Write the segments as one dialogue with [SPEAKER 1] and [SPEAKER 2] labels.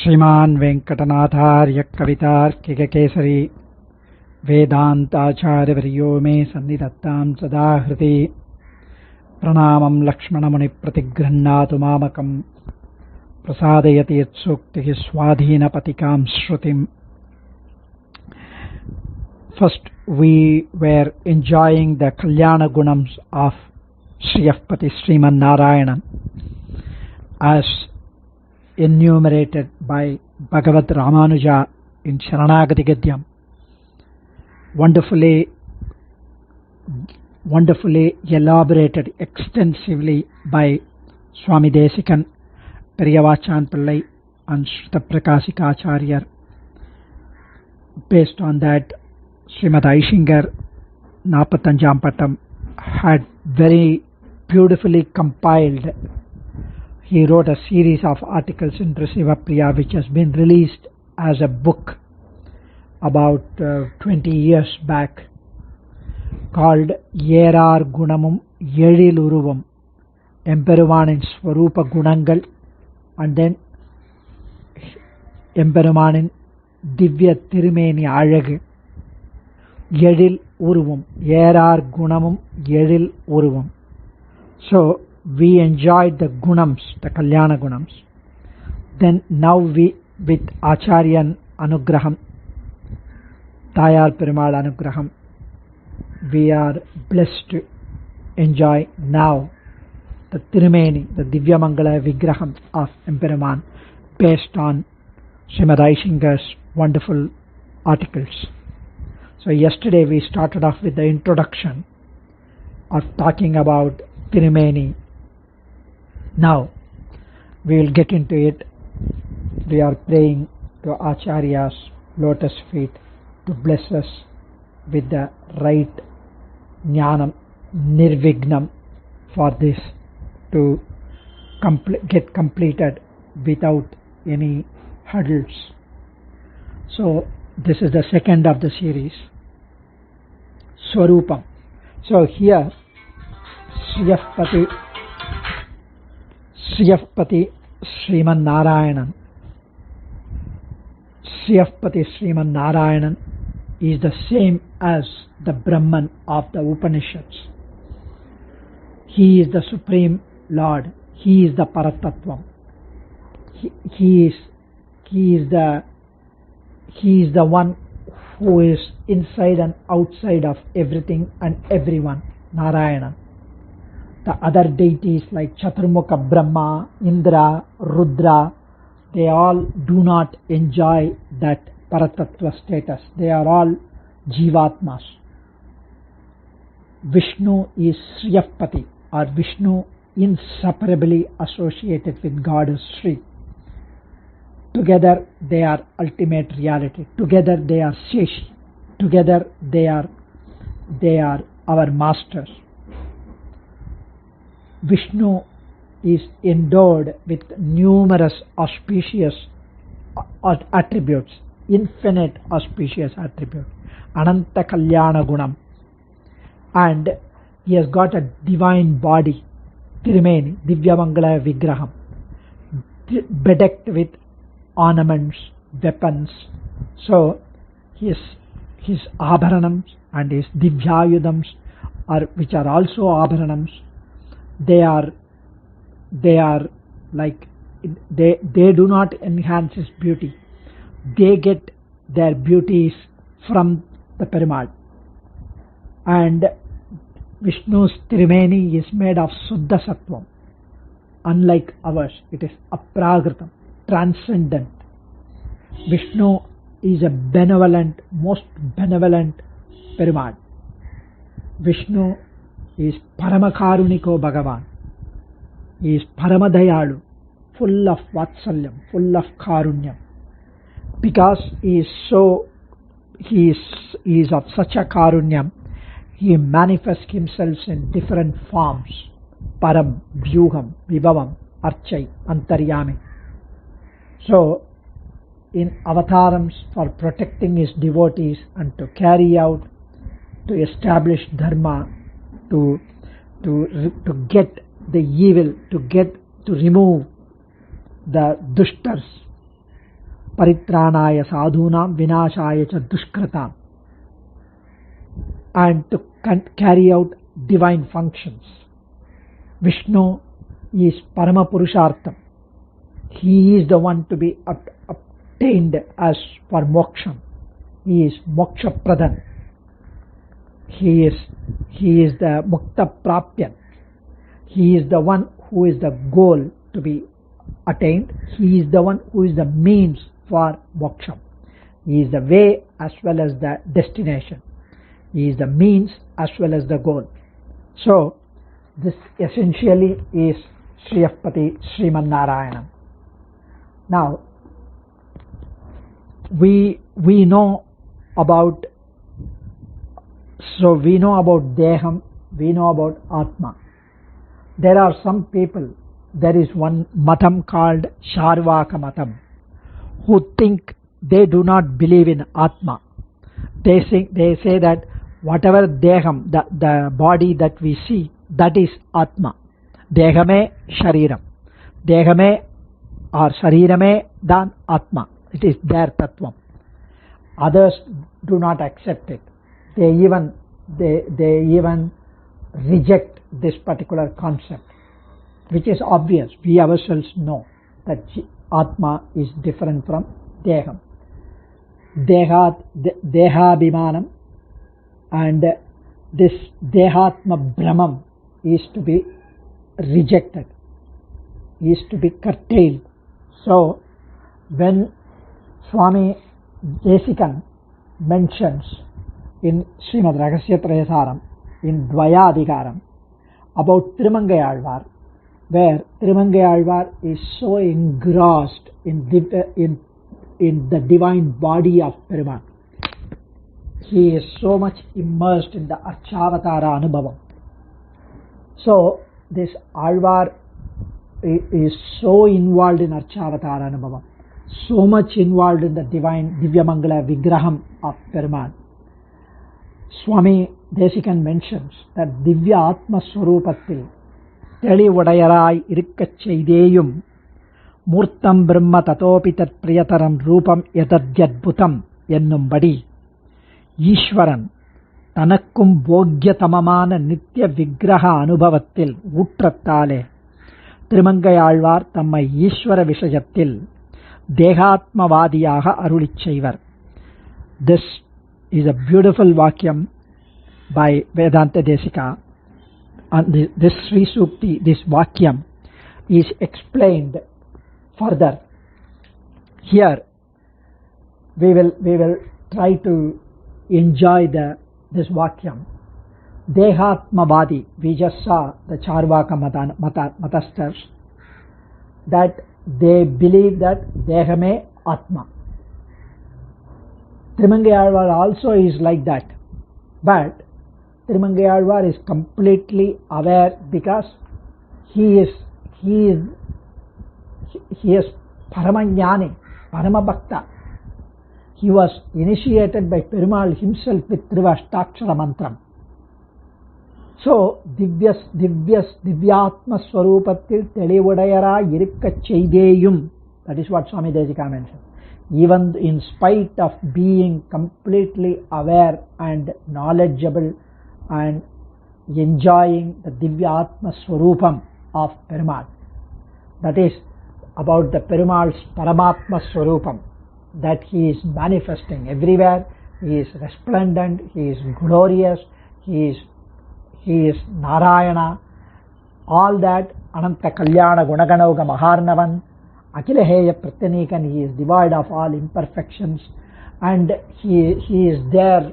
[SPEAKER 1] श्रीमान् वेंकटनाथार्य कवितार्किककेसरी वेदान्ताचार्यवर्यो मे सन्निधत्तां सदा हृदि प्रणामं लक्ष्मणमुनिप्रतिगृह्णातु मामकं प्रसादयति यत्सूक्तिः स्वाधीनपतिकां श्रुतिम्. First, we were enjoying the Kalyana Gunams of Shriyapati Sriman Narayanan as enumerated by Bhagavad Ramanuja in Sharanagati Gadyam, wonderfully elaborated extensively by Swami Desikan, Periyavachan Pillai and Shruta Prakashika Acharya. Based on that, Srimad Aishinger Napatanjampatam had very beautifully compiled. He wrote a series of articles in Risivapriya which has been released as a book about 20 years back, called Yerar Gunamum Yediluruvam, Emperumanin Swarupa Gunangal, and then Emperumanin Divya Tirumeni Azhagu, Yedil Uruvam, Yerar Gunamum Yedil Uruvam. So we enjoyed the Gunams, the Kalyana Gunams. Then now we, with Acharyan Anugraham, Tayar Perumal Anugraham, we are blessed to enjoy now the Tirumeni, the Divya Mangala Vigraham of Emperuman, based on Srimad Aishinger's wonderful articles. So yesterday we started off with the introduction of talking about Tirumeni. Now we will get into it. We are praying to Acharya's lotus feet to bless us with the right jnanam, nirvignam, for this to get completed without any hurdles. So this is the second of the series, Swarupam. So here Shriyapati Sriman Narayanan. Shriyapati Sriman Narayanan is the same as the Brahman of the Upanishads. He is the Supreme Lord. He is the Paratattvam. He is the one who is inside and outside of everything and everyone, Narayana. The other deities like Chaturmukha Brahma, Indra, Rudra, they all do not enjoy that Paratattva status. They are all Jivatmas. Vishnu is Shriyapati, or Vishnu inseparably associated with Goddess Sri. Together they are ultimate reality. Together they are Sheshi. Together they are our masters. Vishnu is endowed with numerous auspicious attributes, infinite auspicious attributes, Ananta Kalyana Gunam, and he has got a divine body, Tirumeni, Divya Mangala Vigraham, bedecked with ornaments, weapons. So his abharanams and his divyayudams, which are also abharanams, they do not enhance his beauty. They get their beauties from the Perumal. And Vishnu's Tirumeni is made of Suddha Sattvam. Unlike ours, it is Apragritam, transcendent. Vishnu is a benevolent, most benevolent Perumal. Vishnu is Paramakaruniko Bhagavan. He is Paramadayalu, full of Vatsalyam, full of Karunyam. Because he is of such a Karunyam, he manifests himself in different forms: Param, Vyuham, Vibhavam, Archai, Antaryami. So in avatarams for protecting his devotees and to carry out, to establish dharma, to get the evil, to remove the dushtars, Paritrānāya sadhūnām vināṣāya ca duṣkratāṃ, and to carry out divine functions. Vishnu is Parama Purushartham. He is the one to be obtained as for moksha. He is moksha pradhan. He is the mukta prapyan. He is the one who is the goal to be attained. He is the one who is the means for moksha. He is the way as well as the destination. He is the means as well as the goal. So this essentially is Shriyapati Sriman Narayanam. Now we know about Deham, we know about Atma. There are some people, there is one matam called Charvaka Matam, who think they do not believe in Atma. They say that whatever Deham, the body that we see, that is Atma. Dehame Shariram. Dehame or Sharirame dan Atma. It is their Tattvam. Others do not accept it. They even reject this particular concept, which is obvious. We ourselves know that Atma is different from Deham. Dehabhimanam, and this Dehatma Brahmam is to be rejected, is to be curtailed. So when Swami Desikan mentions in Srimad Rahasya Trayasaram in Dvayadhikaram about Tirumangayalvar, where Tirumangayalvar is so engrossed in the divine body of Perumal. He is so much immersed in the Archavatara Anubhavam. So this Alvar is so involved in Archavatara Anubhavam, so much involved in the divine Divyamangala Vigraham of Perumal. Swami Desikan mentions that Divya Atma Swarupathil Telivudayarayi Irukkach Cheideyum Murtam Brahma Tatopi Tat Priyataram Rupam Yatadyadbhutam Ennumbadi Ishwaran Tanakkum Bhogyathamamana Nitya Vigraha Anubhavathil Utrattale Tirumangayalvar Thammai Ishwara Vishayathil Dehatmavadiyaga Arulichaivar. This is a beautiful Vakyam by Vedanta Desika, and this Sri Sukti, this Vakyam is explained further. Here we will try to enjoy this Vakyam. Dehatmavadi, we just saw the Charvaka Matasters, that they believe that Dehame Atma. Tirumangayalvar also is like that, but Tirumangayalvar is completely aware because he is Paramajnani, Paramabhakta. He was initiated by Perumal himself with Trivashtakshara Mantram. So Divyatma Swarupathil Telivudayara Irukkach Cheideyum, that is what Swami Desika mentioned. Even in spite of being completely aware and knowledgeable and enjoying the Divyatma Swarupam of Perumal, that is about the Perumal's Paramatma Swarupam, that he is manifesting everywhere. He is resplendent, he is glorious, he is Narayana, all that. Ananta Kalyana Gunaganoga Maharnavan, Akhilaheya Pratyanikan, he is devoid of all imperfections, and he is there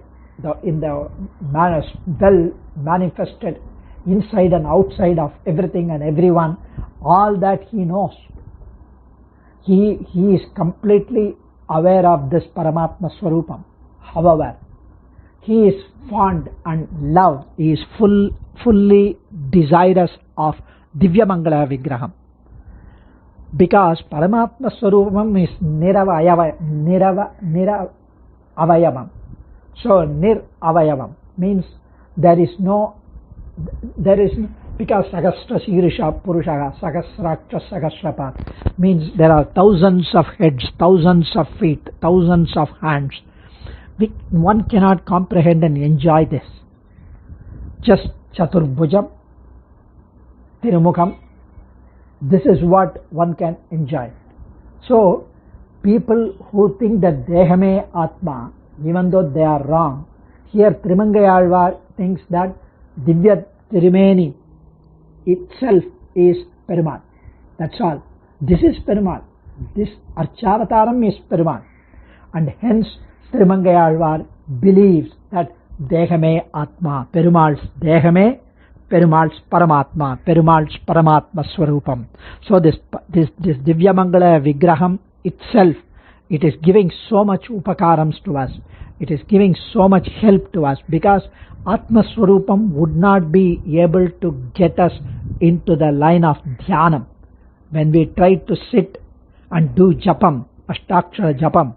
[SPEAKER 1] in the manner well manifested inside and outside of everything and everyone. All that he knows. He is completely aware of this Paramatma Swarupam. However, he is fond and love. He is fully desirous of Divyamangala Vigraham. Because Paramatma Swarupam is Niravayavam. So Niravayavam means there is Because Sahasra Sirisha Purusha Sahasraksha Sahasrapa means there are thousands of heads, thousands of feet, thousands of hands. One cannot comprehend and enjoy this. Just Chaturbhujam, Tirumukham, this is what one can enjoy. So people who think that Dehame Atma, even though they are wrong, here Trimangayalvar thinks that Divya Tirumeni itself is Perumal. That's all. This is Perumal. This Archavataram is Perumal. And hence Trimangayalvar believes that Dehame Atma, Perumal's Dehame, Perumal's Paramatma, Perumal's Paramatma Swarupam. So this Divya Mangala Vigraham itself, it is giving so much upakarams to us. It is giving so much help to us, because Atma Swarupam would not be able to get us into the line of Dhyanam. When we try to sit and do Japam, Ashtakshara Japam,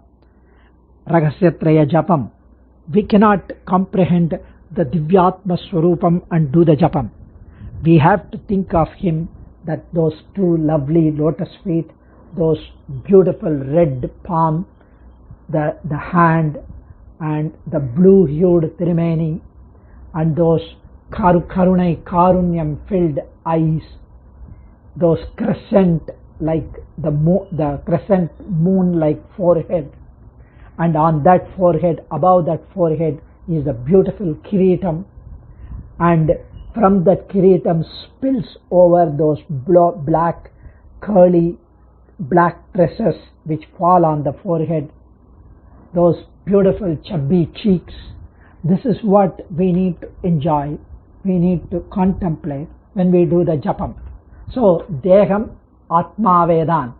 [SPEAKER 1] Ragasyatraya Japam, we cannot comprehend the Divyatma Swarupam and do the Japam. We have to think of him, that those two lovely lotus feet, those beautiful red palm, the hand, and the blue-hued Tirumeni, and those Karunai Karunyam filled eyes, those crescent like the crescent moon like forehead, and on that forehead, above that forehead, is a beautiful Kiritam, and from that Kiritam spills over those black curly black tresses which fall on the forehead, those beautiful chubby cheeks. This is what we need to enjoy, we need to contemplate when we do the Japam. So Deham Atma Vedan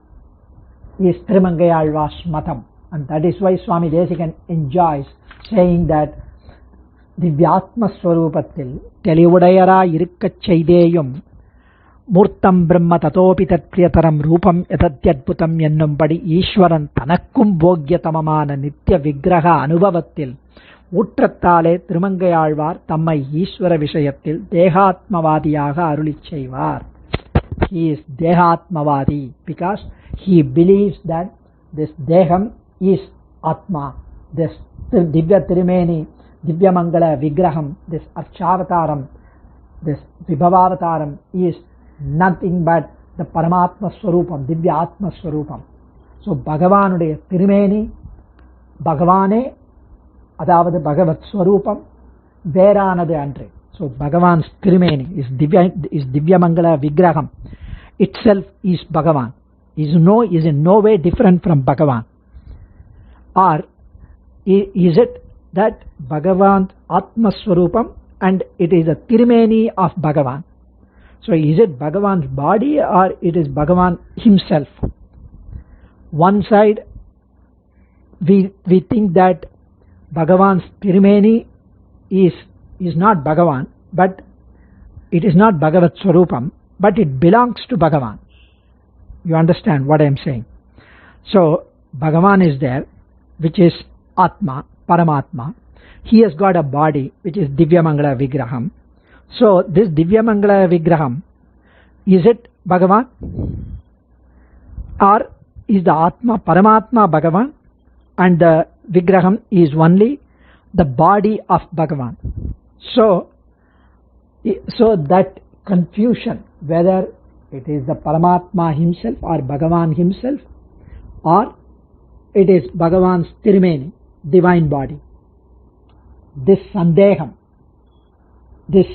[SPEAKER 1] is Trimangayalvar's matam, and that is why Swami Desikan enjoys saying that Divyatma Swarupatil Telivudayara Irukka Chaideyum Murtam Brahma Tatopi Tat Priyataram Rupam Yatadyadbutam Yennumbadi Ishwaran Tanakkum Bhogyathamamana Nitya Vigraha Anubhavatil Utrattale Trimangayalvar Tammai Ishwara Vishayatil Dehatmavadiyaga Arulit Seivar. He is Dehatmavadi because he believes that this Deham is Atma, this Divya Tirumeni, Divya Mangala Vigraham, this Archavataram, this Vibhavavataram is nothing but the Paramatma Swarupam, Divya Atma Swarupam. So Bhagavanudaya Tirumeni, Bhagavane, அதாவது பகவத் ஸ்வரூபம் வேறானது அன்று. So Bhagavan's Tirumeni is Divyamangala Vigraham itself is Bhagavan, is in no way different from Bhagavan. Or is it that Bhagavan Atma Swarupam and it is a Tirumeni of Bhagavan? So is it Bhagavan's body or it is Bhagavan himself? One side we think that Bhagavan's Tirumeni is not Bhagavan, but it is not Bhagavat Swarupam, but it belongs to Bhagavan. You understand what I am saying? So Bhagavan is there, which is Atma, Paramatma. He has got a body which is Divyamangala Vigraham. So this Divyamangala Vigraham, is it Bhagavan? Or is the Atma, Paramatma Bhagavan, and the Vigraham is only the body of Bhagavan? So that confusion, whether it is the Paramatma himself or Bhagavan himself, or it is Bhagavan's Tirumeni, divine body, this Sandeham, this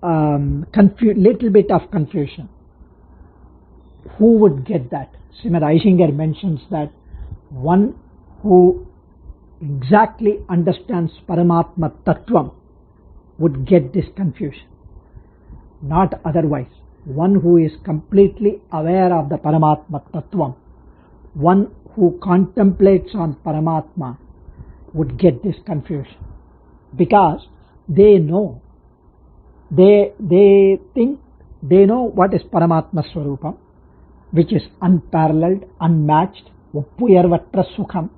[SPEAKER 1] little bit of confusion, who would get that? Srimad Aishinger mentions that one who exactly understands Paramatma Tattvam would get this confusion, not otherwise. One who is completely aware of the Paramatma Tattvam, one who contemplates on Paramatma would get this confusion, because they know, they think they know what is Paramatma Swarupam, which is unparalleled, unmatched, Uppuyarvatra Sukham.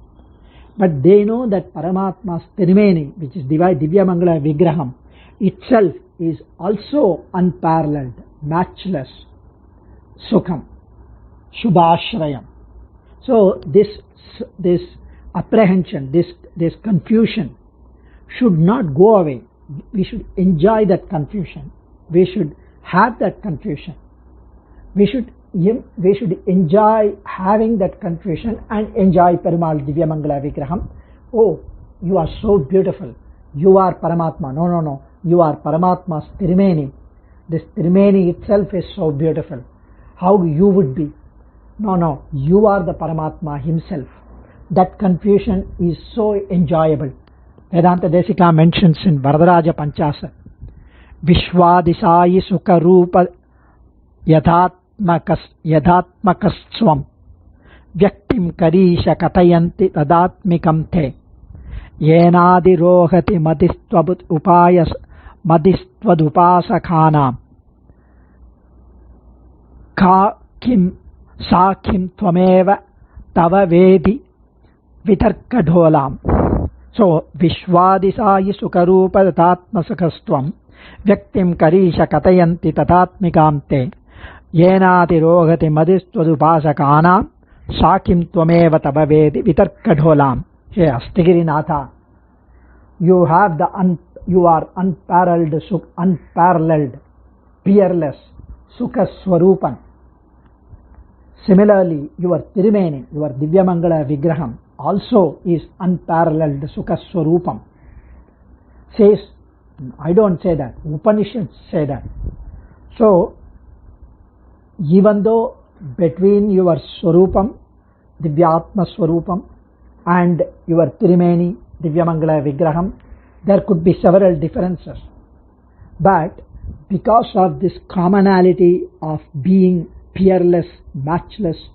[SPEAKER 1] But they know that Paramatma's Tirumeni, which is Divyamangala Vigraham, itself is also unparalleled, matchless, Sukham, Shubhashrayam. So this apprehension, this confusion should not go away. We should enjoy that confusion. We should have that confusion. We should enjoy having that confusion and enjoy Perumal Divyamangala Vigraham. Oh, you are so beautiful. You are Paramatma. No. You are Paramatma's Tirumeni. This Tirumeni itself is so beautiful. How you would be? No. You are the Paramatma himself. That confusion is so enjoyable. Vedanta Desika mentions in Varadaraja Panchasa, Vishwadisayi Sukha Rupa Yadhatmakaswam Vyaktim Karisha Katayanti Tadatmikam Te Yenadirohati Madistvadupasakanam Ka Kim Sakim Tvameva Tava Vedi Vitarkadholam. So, Vishwadisayi Sukharupa Tatatmasakastvam Vyaktim Karisha Katayanti Tatatmikam Te Yenatirohati Madistvadupasakanam Sakim Tvameva Tava Vedi Vitarkadholam. Hey Astigirinatha, you are unparalleled, peerless, Sukha Swarupan. Similarly, your Tirumeni, your Divyamangala Vigraham also is unparalleled Sukha Swarupam. Says, I don't say that, Upanishads say that. So, even though between your Swarupam, Divyatma Swarupam, and your Tirumeni, Divyamangala Vigraham, there could be several differences. But because of this commonality of being peerless, matchless,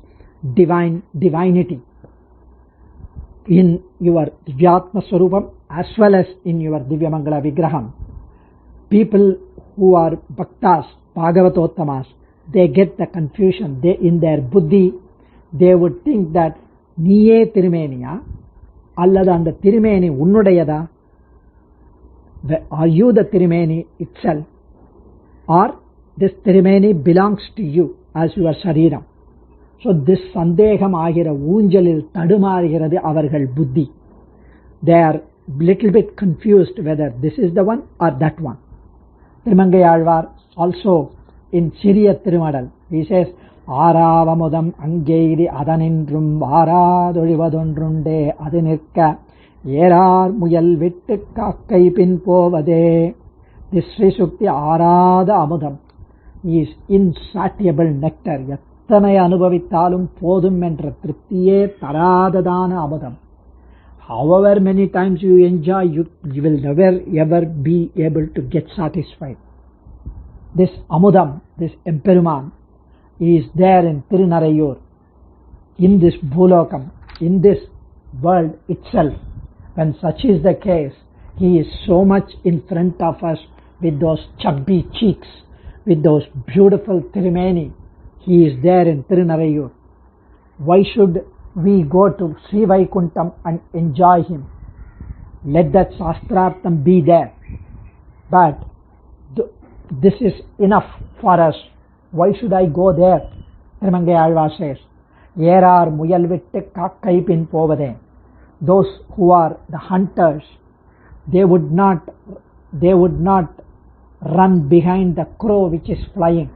[SPEAKER 1] divinity in your Divyatma Swarupam as well as in your Divyamangala Vigraham, people who are Bhaktas, Bhagavatottamas, they get the confusion. They, in their buddhi, they would think that நீயே திருமேனியா அல்லது அந்த திருமேனி உன்னுடையதா? Are you the திருமேனி itself, or this திருமேனி belongs to you as your சரீரம்? So this சந்தேகம் ஆகிற ஊஞ்சலில் தடுமாறுகிறது அவர்கள் புத்தி. They are little bit confused whether this is the one or that one. Thirumangai Alvar also in Siriya Thirumadal, he says, ஆராவமுதம் அங்கெய்தி அதனின்றும் வாராதொழிவதொன்றுண்டே அது நிற்க ஏறார் முயல் விட்டு காக்கை பின் போவதே. This Sri Sukti ஆராத அமுதம் is insatiable nectar. எத்தனை அனுபவித்தாலும் போதும் என்ற திருப்தியே தராததான அமுதம். However many times you enjoy, you will never ever be able to get satisfied. This Amudam, this Emperuman, is there in Tirunarayur, in this Bhulokam, in this world itself. When such is the case, he is so much in front of us with those chubby cheeks, with those beautiful Tirumeni. He is there in Tirunarayur. Why should we go to Sri Vaikuntham and enjoy him? Let that Shastrartham be there. But this is enough for us. Why should I go there? Thirumangai Alvar says, Yerar muyal vittu kakkai pin povade. Those who are the hunters, they would not run behind the crow which is flying.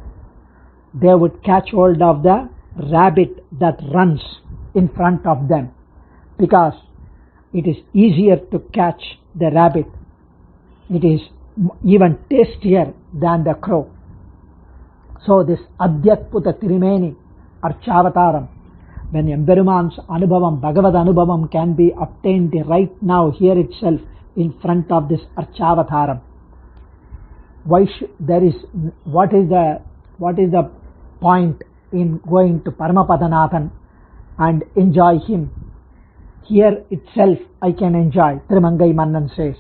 [SPEAKER 1] They would catch hold of the rabbit that runs in front of them, because it is easier to catch the rabbit. It is even tastier than the crow. So this Adhyatputa Tirumeni Archavataram, when Emperuman's Anubhavam, Bhagavad Anubhavam can be obtained right now here itself in front of this Archavataram. What is the point in going to Paramapadanathan and enjoy him? Here itself I can enjoy, Thirumangai Mannan says.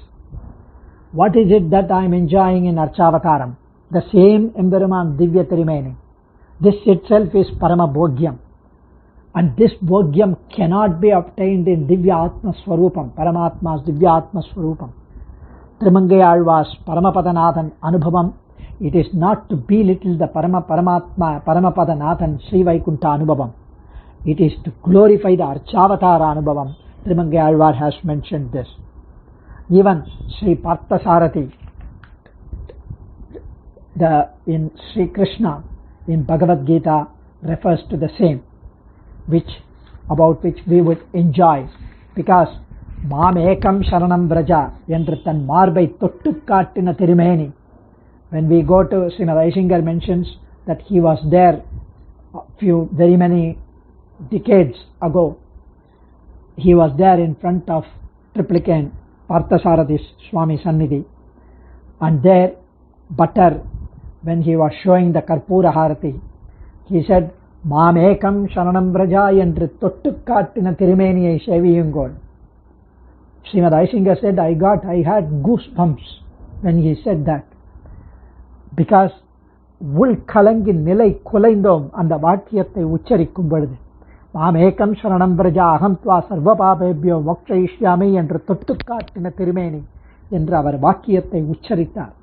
[SPEAKER 1] What is it that I am enjoying in Archavataram? The same Emperuman Divya Tirumeni. This itself is Parama Bhogyam. And this Bhogyam cannot be obtained in Divya Atma Swarupam, Paramatma's Divya Atma Swarupam. Trimangai Paramapadanathan Anubhavam. It is not to belittle the Paramatma Paramapadanathan Sri Vaikunta Anubhavam. It is to glorify the Archavatara Anubhavam. Trimangai has mentioned this. Even Sri Parthasarathi, in Sri Krishna in Bhagavad Gita refers to the same, about which we would enjoy, because Maam Ekam Sharanam Vraja என்று தன் மார்பை தொட்டு காட்டின திருமேனி. When we go to Srimad Aishingar mentions that he was there very many decades ago. He was there in front of Triplicane Parthasarathi Swami Sannidhi, and there butter, when he was showing the Karpura Harati, he said, Maam Ekam Sharanam Vraja என்று தொட்டு காட்டின திருமேனியை சேவியுங்கோள். Srimad Aishingar said, I had goosebumps when he said that, because உள் கலங்கி நிலை குலைந்தோம் அந்த வாக்கியத்தை உச்சரிக்கும் பொழுது. மாம் ஏகம் சரணம் பிரஜா அகம் துவா சர்வ பாபேபியோ மோக்ஷயிஷ்யாமி என்று தொட்டு காட்டின திருமேனி என்று அவர் வாக்கியத்தை உச்சரித்தார்.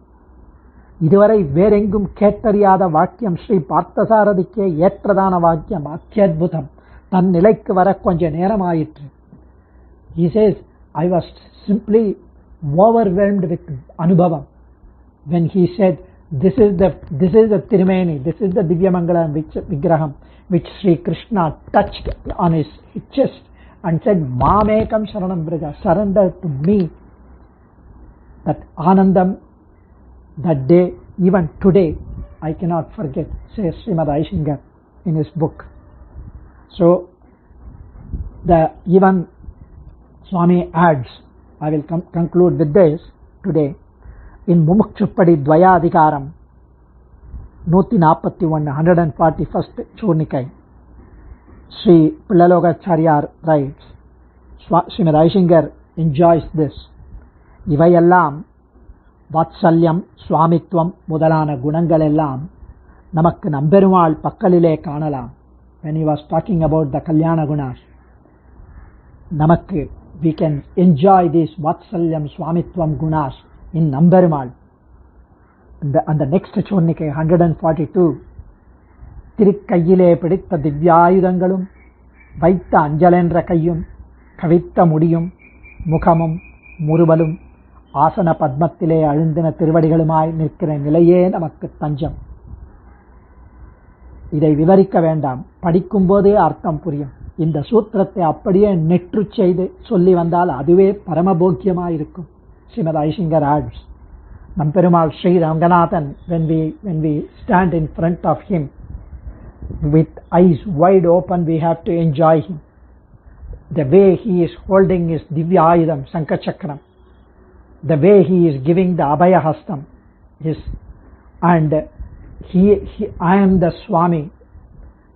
[SPEAKER 1] இதுவரை வேறெங்கும் கேட்டறியாத வாக்கியம் ஸ்ரீ பார்த்தசாரதிக்கே ஏற்றதான வாக்கியம், அத்தியுதம். தன் நிலைக்கு வர கொஞ்ச நேரமாயிற்று. He says, I was simply overwhelmed with anubhavam when he said, this is the Tirumeni, this is the Divyamangalam Vigraham which Sri Krishna touched on his chest and said, Mamekam Sharanam Braja, surrender to me. That Anandam, that day, even today, I cannot forget, says Srimad Aishingar in his book. So, even Swami adds, I will conclude with this today, in Mumukshupadi Dvayadhikaram 141st Churnikai, Sri Pillalogacharya writes, Srimad Aishingar enjoys this. Ivayallam Vatsalyam Swamitvam Mudalana Gunangalellam Namakku Namberumal Pakkalile Kanalam. When he was talking about the Kalyana Gunas, Namakku, we can enjoy these Vatsalyam Swamitvam Gunas in Namberumal. And the next Churnikai 142, Tirikkayyile Piditha Divyayudangalum Vaitha Anjalendra Kayyum Kavitha Mudiyum Mukhamum Murubalum Asana Padmathile Alundina Tiruvadigalumai Nikkira Nilaye Namakku Tanjam. இதை விவரிக்க வேண்டாம், படிக்கும்போதே அர்த்தம் புரியும். இந்த சூத்திரத்தை அப்படியே நெற்று செய்து சொல்லி வந்தால் அதுவே பரமபோக்கியமாயிருக்கும். Srimad Aishingar adds, Namperumal Sri Ranganathan, when we stand in front of him with eyes wide open, we have to enjoy him. The way he is holding his Divya Ayudam, Sankachakram, the way he is giving the Abhaya Hastam, and I am the Swami,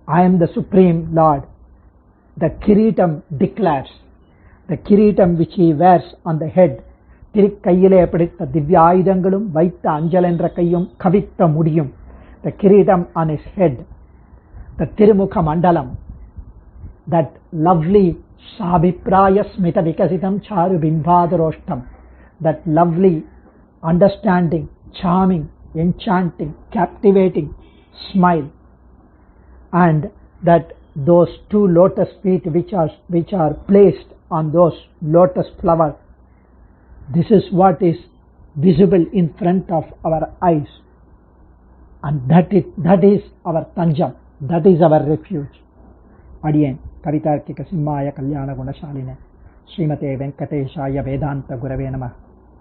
[SPEAKER 1] I am the Supreme Lord. The Kiritam declares, the Kiritam which he wears on the head, Tirikkayyile Piditha Divyayudangalum Vaitha Anjalendra Kayyum Kavitha Mudiyum, the Kiritam on his head, the Tirumukha Mandalam, that lovely Sabhipraya Smita Vikasitam Charu Bimbhadarostam, that lovely, understanding, charming, enchanting, captivating smile, and that those two lotus feet which are placed on those lotus flowers, this is what is visible in front of our eyes, and that is our Tanjam, that is our refuge. Adiyen Kavitarkika Simhaya Kalyana Gunashaline Srimate Venkateshaya Vedanta Gurave Namah.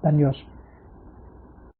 [SPEAKER 1] Dhanyos.